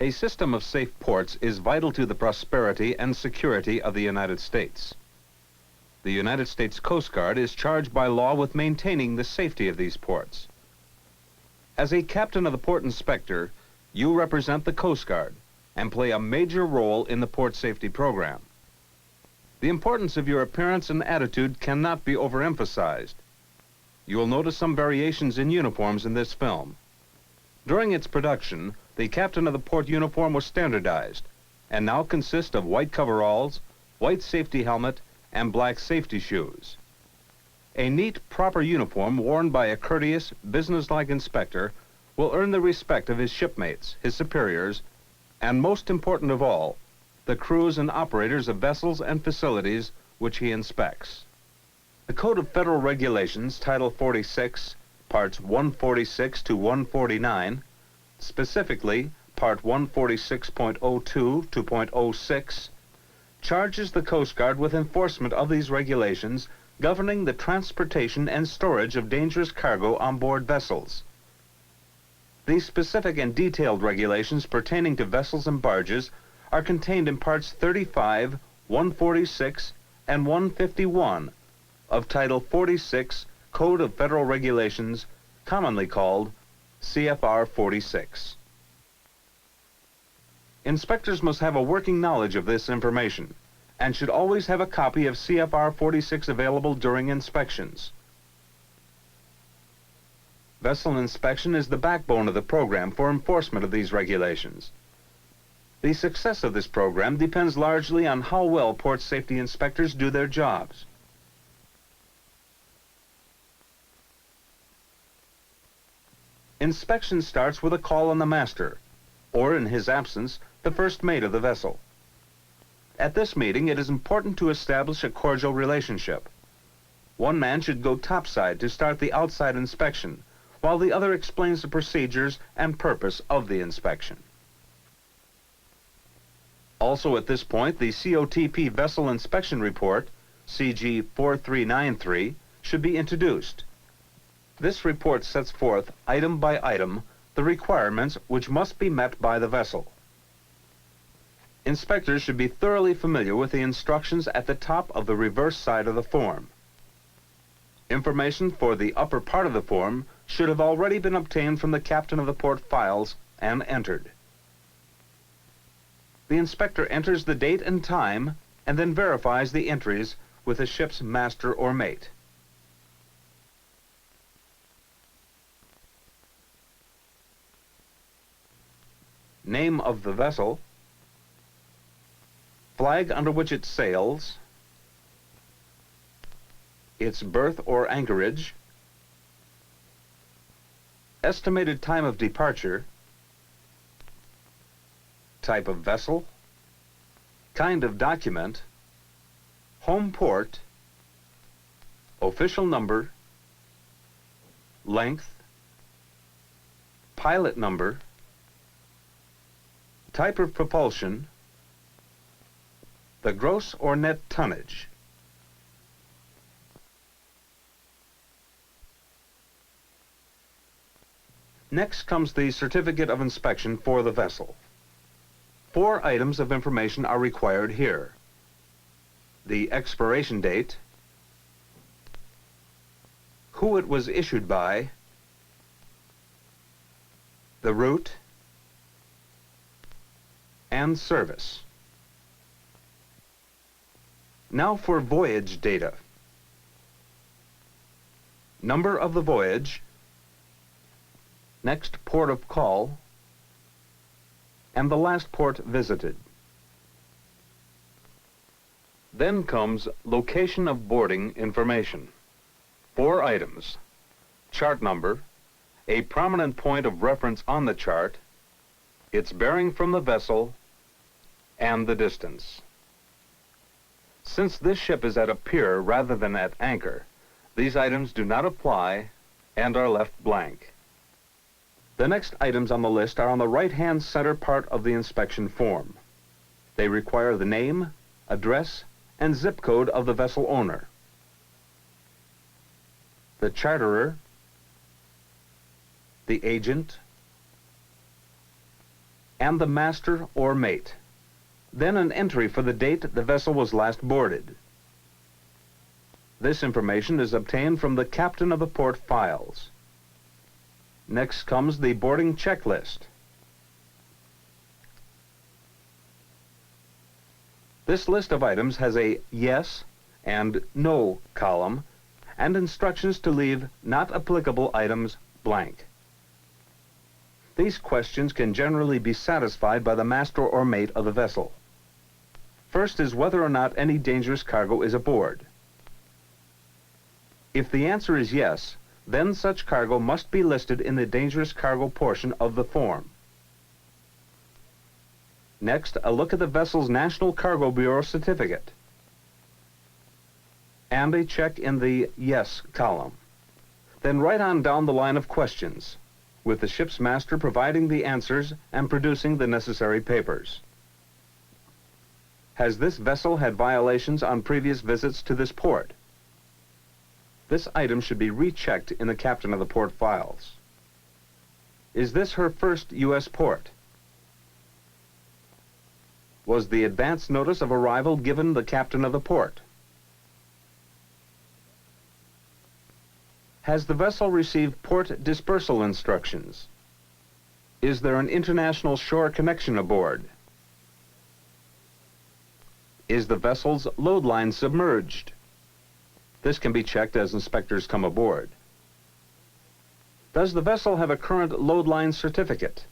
A system of safe ports is vital to the prosperity and security of the United States. The United States Coast Guard is charged by law with maintaining the safety of these ports. As a captain of the port inspector, you represent the Coast Guard and play a major role in the port safety program. The importance of your appearance and attitude cannot be overemphasized. You will notice some variations in uniforms in this film. During its production, the captain of the port uniform was standardized and now consists of white coveralls, white safety helmet, and black safety shoes. A neat, proper uniform worn by a courteous, businesslike inspector will earn the respect of his shipmates, his superiors, and most important of all, the crews and operators of vessels and facilities which he inspects. The Code of Federal Regulations, Title 46, Parts 146 to 149, specifically Part 146.02 to .06, charges the Coast Guard with enforcement of these regulations governing the transportation and storage of dangerous cargo on board vessels. These specific and detailed regulations pertaining to vessels and barges are contained in Parts 35, 146, and 151 of Title 46 Code of Federal Regulations, commonly called CFR 46. Inspectors must have a working knowledge of this information and should always have a copy of CFR 46 available during inspections. Vessel inspection is the backbone of the program for enforcement of these regulations. The success of this program depends largely on how well port safety inspectors do their jobs. Inspection starts with a call on the master, or in his absence, the first mate of the vessel. At this meeting, it is important to establish a cordial relationship. One man should go topside to start the outside inspection, while the other explains the procedures and purpose of the inspection. Also at this point, the COTP Vessel Inspection Report, CG 4393, should be introduced. This report sets forth, item by item, the requirements which must be met by the vessel. Inspectors should be thoroughly familiar with the instructions at the top of the reverse side of the form. Information for the upper part of the form should have already been obtained from the captain of the port files and entered. The inspector enters the date and time and then verifies the entries with the ship's master or mate. Name of the vessel, flag under which it sails, its berth or anchorage, estimated time of departure, type of vessel, kind of document, home port, official number, length, pilot number, type of propulsion, the gross or net tonnage. Next comes the certificate of inspection for the vessel. 4 items of information are required here: the expiration date, who it was issued by, the route, and service. Now for voyage data. Number of the voyage, next port of call, and the last port visited. Then comes location of boarding information. 4 items: chart number, a prominent point of reference on the chart, its bearing from the vessel, and the distance. Since this ship is at a pier rather than at anchor, these items do not apply and are left blank. The next items on the list are on the right-hand center part of the inspection form. They require the name, address, and zip code of the vessel owner, the charterer, the agent, and the master or mate. Then an entry for the date the vessel was last boarded. This information is obtained from the captain of the port files. Next comes the boarding checklist. This list of items has a yes and no column and instructions to leave not applicable items blank. These questions can generally be satisfied by the master or mate of the vessel. First is whether or not any dangerous cargo is aboard. If the answer is yes, then such cargo must be listed in the dangerous cargo portion of the form. Next, a look at the vessel's National Cargo Bureau certificate and a check in the yes column. Then right on down the line of questions, with the ship's master providing the answers and producing the necessary papers. Has this vessel had violations on previous visits to this port? This item should be rechecked in the captain of the port files. Is this her first U.S. port? Was the advance notice of arrival given the captain of the port? Has the vessel received port dispersal instructions? Is there an international shore connection aboard? Is the vessel's load line submerged? This can be checked as inspectors come aboard. Does the vessel have a current load line certificate?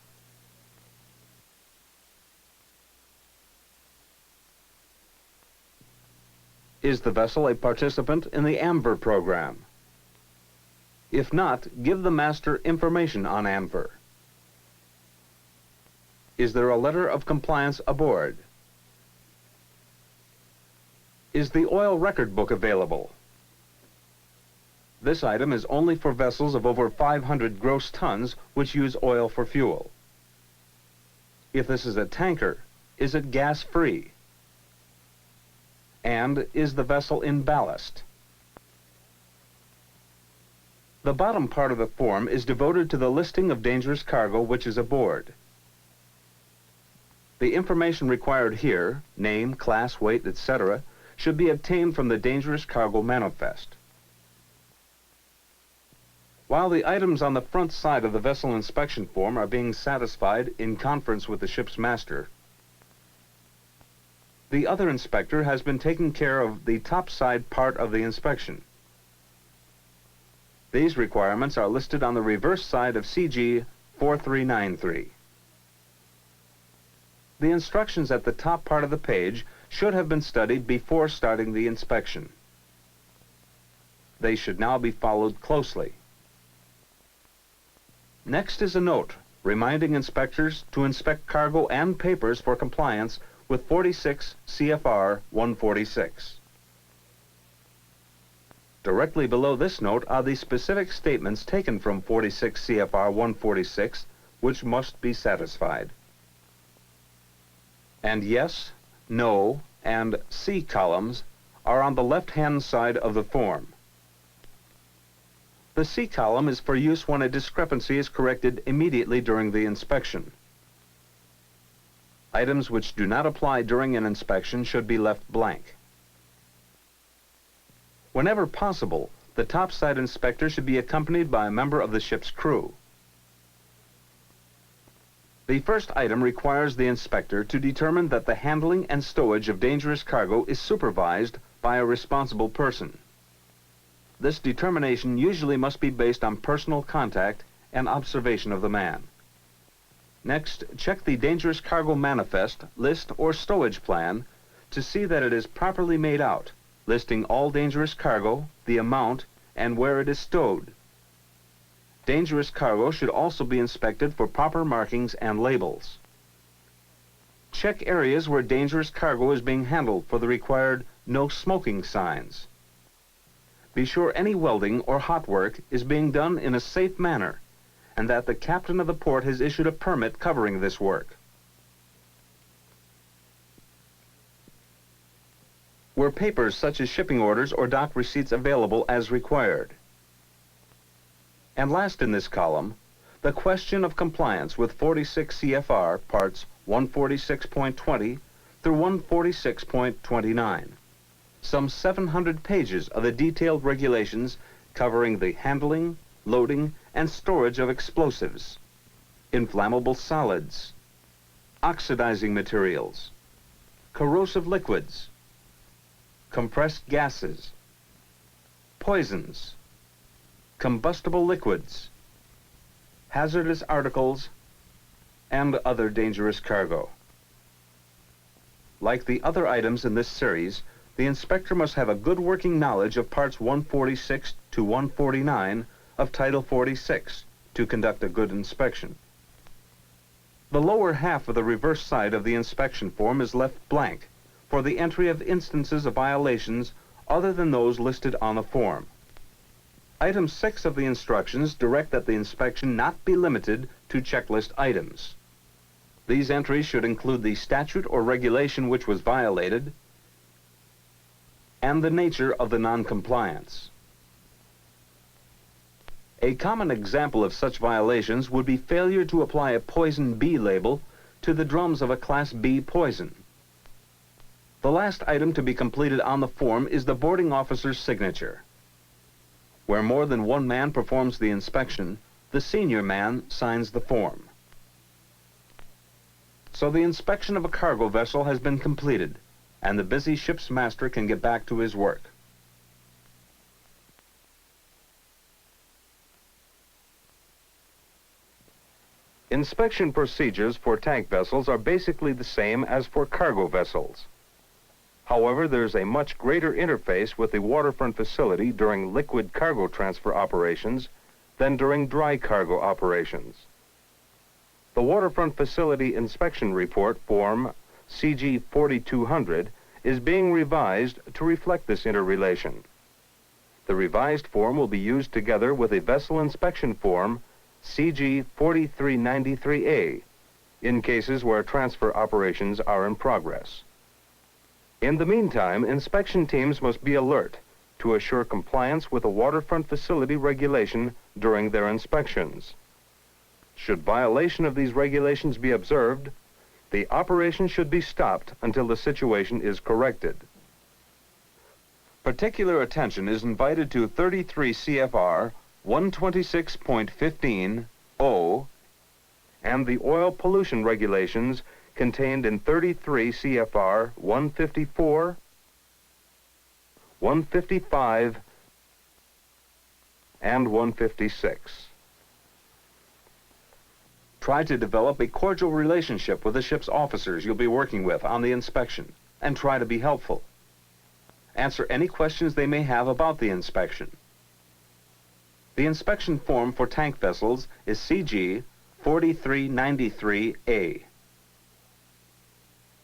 Is the vessel a participant in the AMVER program? If not, give the master information on AMVER. Is there a letter of compliance aboard? Is the oil record book available? This item is only for vessels of over 500 gross tons which use oil for fuel. If this is a tanker, is it gas-free? And is the vessel in ballast? The bottom part of the form is devoted to the listing of dangerous cargo which is aboard. The information required here, name, class, weight, etc., should be obtained from the Dangerous Cargo Manifest. While the items on the front side of the vessel inspection form are being satisfied in conference with the ship's master, the other inspector has been taking care of the topside part of the inspection. These requirements are listed on the reverse side of CG 4393. The instructions at the top part of the page should have been studied before starting the inspection. They should now be followed closely. Next is a note reminding inspectors to inspect cargo and papers for compliance with 46 CFR 146. Directly below this note are the specific statements taken from 46 CFR 146 which must be satisfied. And yes, no, and C columns are on the left-hand side of the form. The C column is for use when a discrepancy is corrected immediately during the inspection. Items which do not apply during an inspection should be left blank. Whenever possible, the topside inspector should be accompanied by a member of the ship's crew. The first item requires the inspector to determine that the handling and stowage of dangerous cargo is supervised by a responsible person. This determination usually must be based on personal contact and observation of the man. Next, check the Dangerous Cargo Manifest, list, or stowage plan to see that it is properly made out, listing all dangerous cargo, the amount, and where it is stowed. Dangerous cargo should also be inspected for proper markings and labels. Check areas where dangerous cargo is being handled for the required no smoking signs. Be sure any welding or hot work is being done in a safe manner and that the captain of the port has issued a permit covering this work. Were papers such as shipping orders or dock receipts available as required? And last in this column, the question of compliance with 46 CFR parts 146.20 through 146.29. Some 700 pages of the detailed regulations covering the handling, loading, and storage of explosives, inflammable solids, oxidizing materials, corrosive liquids, compressed gases, poisons, combustible liquids, hazardous articles, and other dangerous cargo. Like the other items in this series, the inspector must have a good working knowledge of parts 146 to 149 of Title 46 to conduct a good inspection. The lower half of the reverse side of the inspection form is left blank for the entry of instances of violations other than those listed on the form. Item 6 of the instructions direct that the inspection not be limited to checklist items. These entries should include the statute or regulation which was violated and the nature of the non-compliance. A common example of such violations would be failure to apply a poison B label to the drums of a Class B poison. The last item to be completed on the form is the boarding officer's signature. Where more than one man performs the inspection, the senior man signs the form. So the inspection of a cargo vessel has been completed, and the busy ship's master can get back to his work. Inspection procedures for tank vessels are basically the same as for cargo vessels. However, there's a much greater interface with the waterfront facility during liquid cargo transfer operations than during dry cargo operations. The Waterfront Facility Inspection Report Form CG 4200 is being revised to reflect this interrelation. The revised form will be used together with a vessel inspection form CG 4393A in cases where transfer operations are in progress. In the meantime, inspection teams must be alert to assure compliance with the waterfront facility regulation during their inspections. Should violation of these regulations be observed, the operation should be stopped until the situation is corrected. Particular attention is invited to 33 CFR 126.15(o) and the oil pollution regulations contained in 33 CFR 154, 155, and 156. Try to develop a cordial relationship with the ship's officers you'll be working with on the inspection, and try to be helpful. Answer any questions they may have about the inspection. The inspection form for tank vessels is CG 4393A.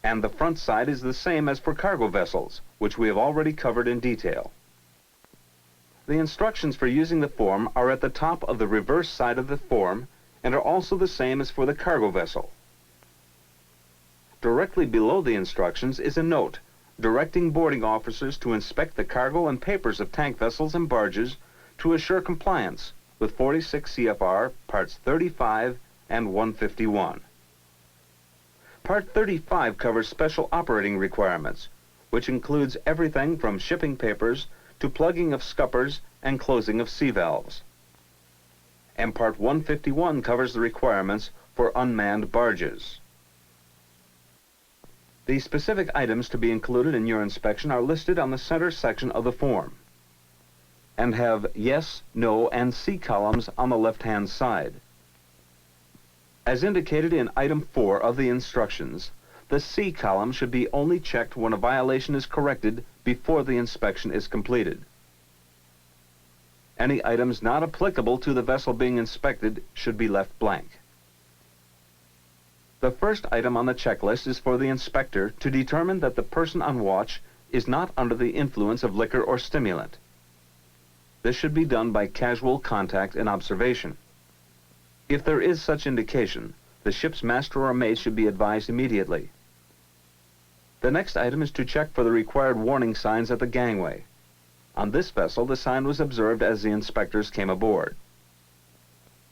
And the front side is the same as for cargo vessels, which we have already covered in detail. The instructions for using the form are at the top of the reverse side of the form and are also the same as for the cargo vessel. Directly below the instructions is a note directing boarding officers to inspect the cargo and papers of tank vessels and barges to assure compliance with 46 CFR Parts 35 and 151. Part 35 covers special operating requirements, which includes everything from shipping papers to plugging of scuppers and closing of sea valves. And Part 151 covers the requirements for unmanned barges. The specific items to be included in your inspection are listed on the center section of the form and have yes, no, and C columns on the left-hand side. As indicated in Item 4 of the instructions, the C column should be only checked when a violation is corrected before the inspection is completed. Any items not applicable to the vessel being inspected should be left blank. The first item on the checklist is for the inspector to determine that the person on watch is not under the influence of liquor or stimulant. This should be done by casual contact and observation. If there is such indication, the ship's master or mate should be advised immediately. The next item is to check for the required warning signs at the gangway. On this vessel, the sign was observed as the inspectors came aboard.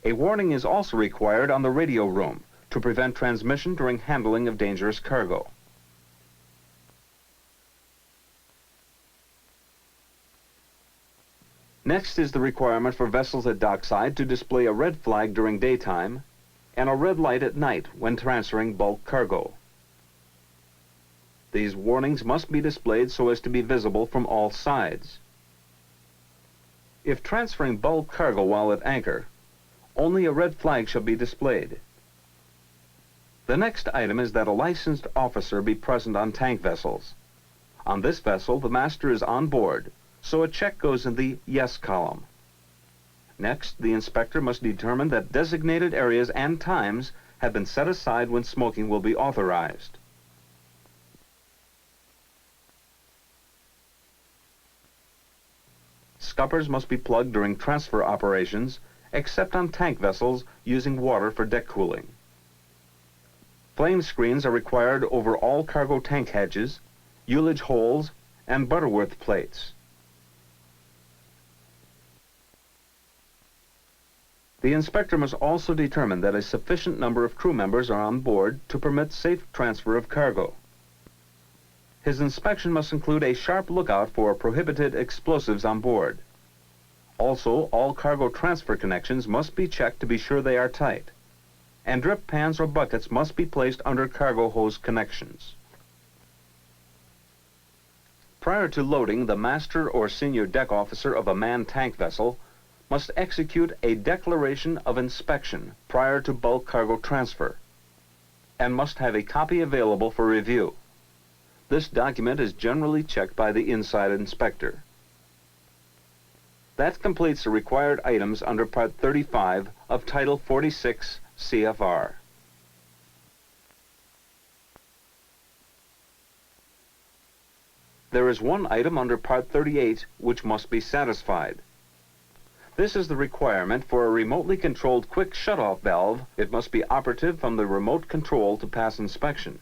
A warning is also required on the radio room to prevent transmission during handling of dangerous cargo. Next is the requirement for vessels at dockside to display a red flag during daytime and a red light at night when transferring bulk cargo. These warnings must be displayed so as to be visible from all sides. If transferring bulk cargo while at anchor, only a red flag shall be displayed. The next item is that a licensed officer be present on tank vessels. On this vessel, the master is on board, so a check goes in the yes column. Next, the inspector must determine that designated areas and times have been set aside when smoking will be authorized. Scuppers must be plugged during transfer operations, except on tank vessels using water for deck cooling. Flame screens are required over all cargo tank hatches, ullage holes, and butterworth plates. The inspector must also determine that a sufficient number of crew members are on board to permit safe transfer of cargo. His inspection must include a sharp lookout for prohibited explosives on board. Also, all cargo transfer connections must be checked to be sure they are tight, and drip pans or buckets must be placed under cargo hose connections. Prior to loading, the master or senior deck officer of a manned tank vessel must execute a declaration of inspection prior to bulk cargo transfer, and must have a copy available for review. This document is generally checked by the inside inspector. That completes the required items under Part 35 of Title 46 CFR. There is one item under Part 38 which must be satisfied. This is the requirement for a remotely controlled quick shutoff valve. It must be operative from the remote control to pass inspection.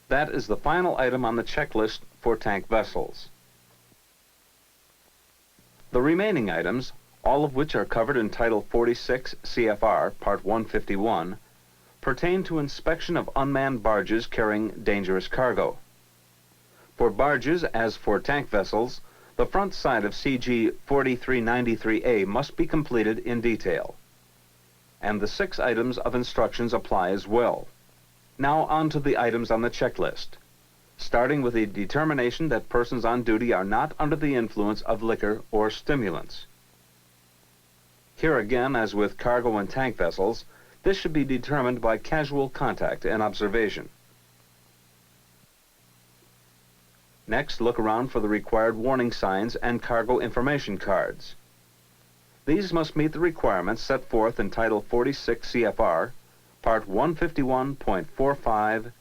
That is the final item on the checklist for tank vessels. The remaining items, all of which are covered in Title 46 CFR, Part 151, pertain to inspection of unmanned barges carrying dangerous cargo. For barges, as for tank vessels, the front side of CG 4393A must be completed in detail. And the 6 items of instructions apply as well. Now on to the items on the checklist, starting with the determination that persons on duty are not under the influence of liquor or stimulants. Here again, as with cargo and tank vessels, this should be determined by casual contact and observation. Next, look around for the required warning signs and cargo information cards. These must meet the requirements set forth in Title 46 CFR, Part 151.45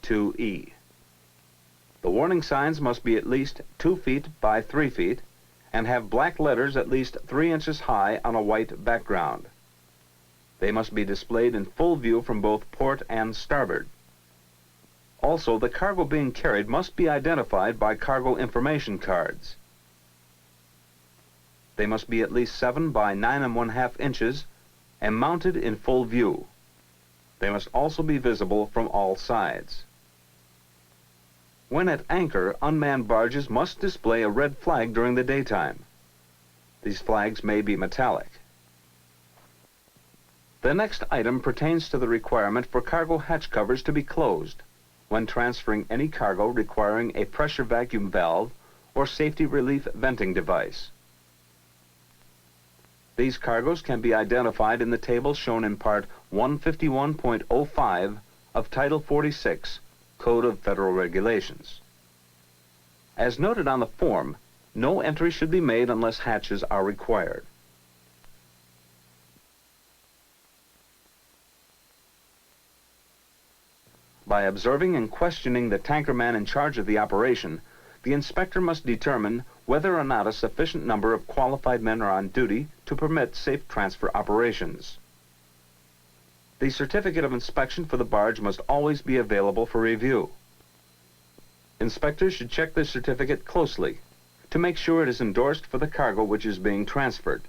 2E. The warning signs must be at least 2 feet by 3 feet and have black letters at least 3 inches high on a white background. They must be displayed in full view from both port and starboard. Also, the cargo being carried must be identified by cargo information cards. They must be at least 7 by 9 1/2 inches and mounted in full view. They must also be visible from all sides. When at anchor, unmanned barges must display a red flag during the daytime. These flags may be metallic. The next item pertains to the requirement for cargo hatch covers to be closed when transferring any cargo requiring a pressure vacuum valve or safety relief venting device. These cargoes can be identified in the table shown in Part 151.05 of Title 46, Code of Federal Regulations. As noted on the form, no entry should be made unless hatches are required. By observing and questioning the tankerman in charge of the operation, the inspector must determine whether or not a sufficient number of qualified men are on duty to permit safe transfer operations. The certificate of inspection for the barge must always be available for review. Inspectors should check this certificate closely to make sure it is endorsed for the cargo which is being transferred.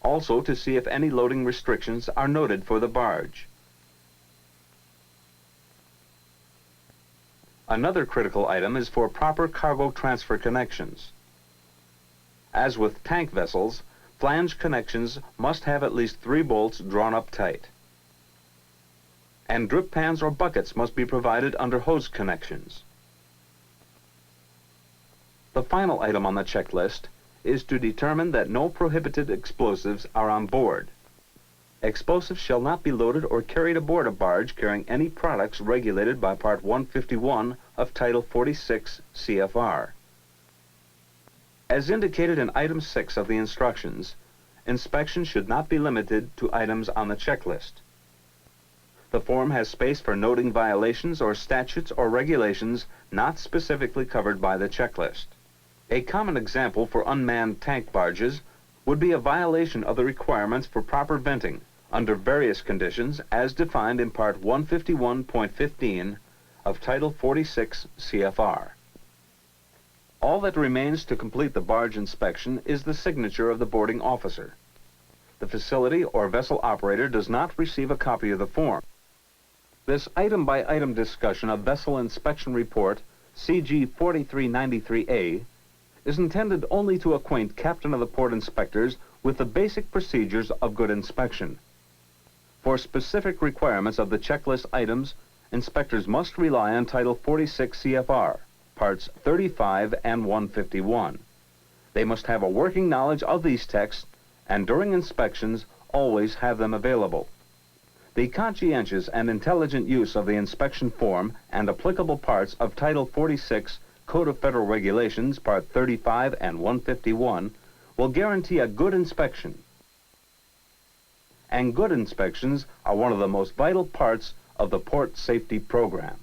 Also to see if any loading restrictions are noted for the barge. Another critical item is for proper cargo transfer connections. As with tank vessels, flange connections must have at least 3 bolts drawn up tight. And drip pans or buckets must be provided under hose connections. The final item on the checklist is to determine that no prohibited explosives are on board. Explosives shall not be loaded or carried aboard a barge carrying any products regulated by Part 151 of Title 46 CFR. As indicated in Item 6 of the instructions, inspection should not be limited to items on the checklist. The form has space for noting violations or statutes or regulations not specifically covered by the checklist. A common example for unmanned tank barges would be a violation of the requirements for proper venting under various conditions as defined in Part 151.15 of Title 46 CFR. All that remains to complete the barge inspection is the signature of the boarding officer. The facility or vessel operator does not receive a copy of the form. This item-by-item discussion of Vessel Inspection Report CG 4393A is intended only to acquaint Captain of the Port Inspectors with the basic procedures of good inspection. For specific requirements of the checklist items, inspectors must rely on Title 46 CFR, Parts 35 and 151. They must have a working knowledge of these texts and during inspections always have them available. The conscientious and intelligent use of the inspection form and applicable parts of Title 46 Code of Federal Regulations, Part 35 and 151, will guarantee a good inspection. And good inspections are one of the most vital parts of the port safety program.